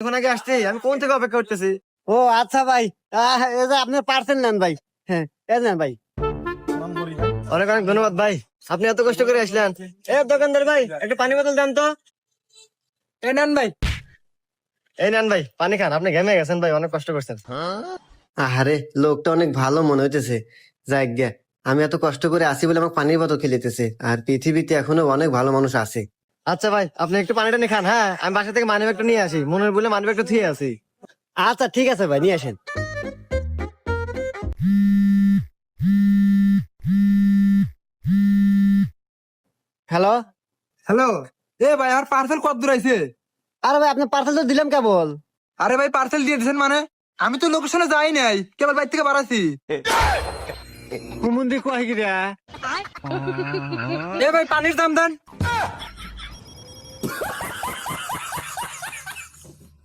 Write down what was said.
এখন আগে আসছি, আমি কোন থেকে অপেক্ষা করতেছি। ও আচ্ছা ভাই, এই যে আপনার পার্সেল নেন ভাই। হ্যাঁ, এই নেন ভাই। অনেক অনেক ধন্যবাদ ভাই, আপনি এত কষ্ট করে আসলেন। এ দোকানদার ভাই, একটা পানি বোতল দেন তো। এই নেন ভাই। এই নেন ভাই, পানি খান, আপনি ঘেমে গেছেন ভাই, অনেক কষ্ট করছেন। আরে লোকটা অনেক ভালো মনে হইতেছে। যাই গে, আমি এত কষ্ট করে আসি বলে আমার পানির বোতল খেলিতেছে, আর পৃথিবীতে এখনো অনেক ভালো মানুষ আছে। আচ্ছা ভাই, আপনি একটু পানিটা নিয়ে খান। হ্যাঁ, আমি বাসা থেকে মানি ব্যাগটা নিয়ে আসি, মনের বলে মানি ব্যাগটা থুয়ে আসি। আচ্ছা ঠিক আছে ভাই, নিয়ে আসেন। হ্যালো। হ্যালো। এ ভাই, আর পার্সেল কত দূর আইছে? আরে ভাই, আপনার পার্সেল তো দিলাম কেবল। আরে ভাই, পার্সেল দিয়ে দিয়েছেন মানে? আমি তো লোকেশনে যাই নাই, কেবল বাইর থেকে বাড়াছি। কুমুন্দি কয় গিরা। এ ভাই, পানির দাম দেন।